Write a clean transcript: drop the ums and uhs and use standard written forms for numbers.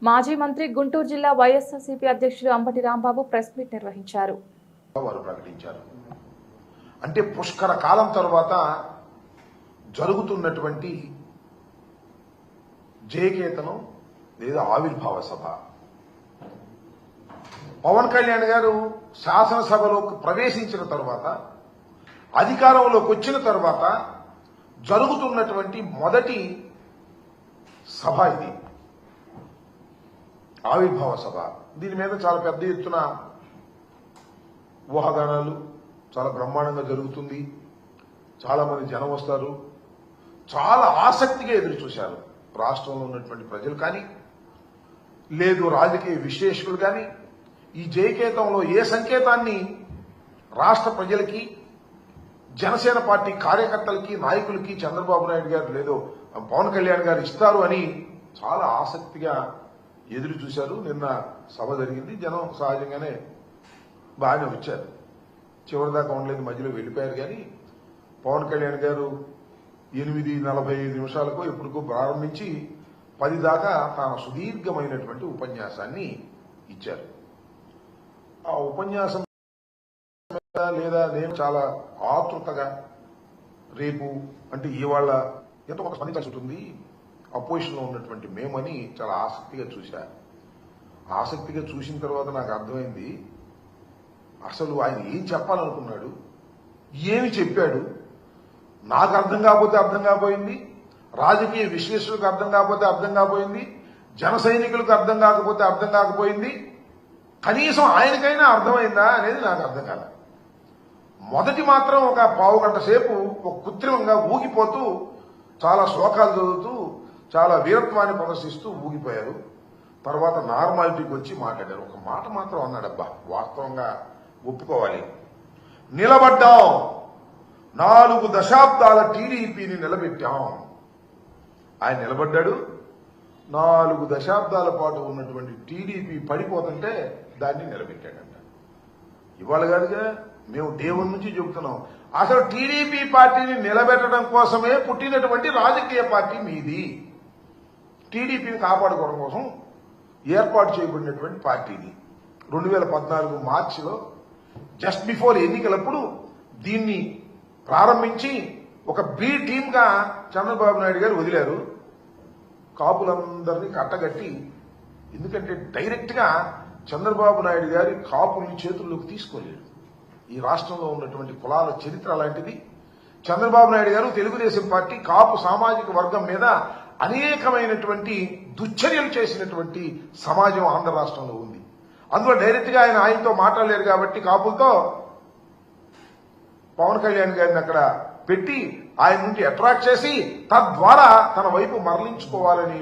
మాజీ మంత్రి గుంటూరు జిల్లా వైఎస్ఆర్సీపీ అధ్యక్షుడు అంబటి రాంబాబు ప్రెస్ మీట్ నిర్వహించారు. వారు ప్రకటించారు. అంటే పుష్కర కాలం తర్వాత జరుగుతున్నటువంటి జయకేతనం లేదా ఆవిర్భావ సభ. పవన్ కళ్యాణ్ గారు శాసనసభలోకి ప్రవేశించిన తర్వాత, అధికారంలోకి వచ్చిన తర్వాత జరుగుతున్నటువంటి మొదటి సభ ఇది, ఆవిర్భావ సభ. దీని మీద చాలా పెద్ద ఎత్తున ఊహాగానాలు, చాలా బ్రహ్మాండంగా జరుగుతుంది. చాలా మంది జనం వస్తారు. చాలా ఆసక్తిగా ఎదురు చూశారు రాష్ట్రంలో ఉన్నటువంటి ప్రజలు కానీ, లేదు రాజకీయ విశ్లేషకులు కానీ. ఈ జయకేతంలో ఏ సంకేతాన్ని రాష్ట్ర ప్రజలకి, జనసేన పార్టీ కార్యకర్తలకి, నాయకులకి చంద్రబాబు నాయుడు గారు లేదో పవన్ కళ్యాణ్ గారు ఇస్తారు అని చాలా ఆసక్తిగా ఎదురు చూశారు. నిన్న సభ జరిగింది. జనం సహజంగానే బాగానే వచ్చారు. చివరిదాకా ఉండలేదు, మధ్యలో వెళ్ళిపోయారు. కానీ పవన్ కళ్యాణ్ గారు 8:45 ఎప్పటికో ప్రారంభించి 10 దాకా తాను సుదీర్ఘమైనటువంటి ఉపన్యాసాన్ని ఇచ్చారు. ఆ ఉపన్యాసం లేదా నేను చాలా ఆతృతగా, రేపు అంటే ఇవాళ ఎంతో కొంత స్పందించాల్సి ఉంటుంది, అపోజిషన్లో ఉన్నటువంటి మేమని చాలా ఆసక్తిగా చూశా. ఆసక్తిగా చూసిన తర్వాత నాకు అర్థమైంది, అసలు ఆయన ఏం చెప్పాలనుకున్నాడు, ఏమి చెప్పాడు, నాకు అర్థం కాకపోతే అర్థం కాకపోయింది, రాజకీయ విశ్లేషకులకు అర్థం కాకపోతే అర్థం కాకపోయింది, జన సైనికులకు అర్థం కాకపోతే అర్థం కాకపోయింది, కనీసం ఆయనకైనా అర్థమైందా అనేది నాకు అర్థం కాల. మొదటి మాత్రం ఒక పావు గంట సేపు ఒక కృత్రిమంగా ఊగిపోతూ, చాలా శ్లోకాలు చదువుతూ, చాలా వీరత్వాన్ని ప్రదర్శిస్తూ ఊగిపోయారు. తర్వాత నార్మాలిటీకి వచ్చి మాట్లాడారు. ఒక మాట మాత్రం అన్నాడబ్బా, వాస్తవంగా ఒప్పుకోవాలి. నిలబడ్డాం, 4 దశాబ్దాల టీడీపీని నిలబెట్టాం. ఆయన నిలబడ్డాడు. 4 దశాబ్దాల పాటు ఉన్నటువంటి టీడీపీ పడిపోతుంటే దాన్ని నిలబెట్టాడంట. ఇవాళ కాదుగా, మేము దేవుడి నుంచి చెబుతున్నాం. అసలు టీడీపీ పార్టీని నిలబెట్టడం కోసమే పుట్టినటువంటి రాజకీయ పార్టీ మీది. టీడీపీని కాపాడుకోవడం కోసం ఏర్పాటు చేయబడినటువంటి పార్టీది. 2014 మార్చిలో జస్ట్ బిఫోర్ ఎన్నికలప్పుడు దీన్ని ప్రారంభించి ఒక బి టీమ్గా చంద్రబాబు నాయుడు గారు వదిలారు. కాపులందరినీ కట్టగట్టి, ఎందుకంటే డైరెక్ట్గా చంద్రబాబు నాయుడు గారి కాపుల్ని చేతుల్లోకి తీసుకోలేరు. ఈ రాష్ట్రంలో ఉన్నటువంటి కులాల చరిత్ర అలాంటిది. చంద్రబాబు నాయుడు గారు తెలుగుదేశం పార్టీ కాపు సామాజిక వర్గం మీద అనేకమైనటువంటి దుశ్చర్యలు చేసినటువంటి సమాజం ఆంధ్ర రాష్ట్రంలో ఉంది. అందులో డైరెక్ట్గా ఆయనతో మాట్లాడలేరు కాబట్టి కాపులతో పవన్ కళ్యాణ్ గారిని అక్కడ పెట్టి ఆయన నుండి అట్రాక్ట్ చేసి తద్వారా తన వైపు మరలించుకోవాలని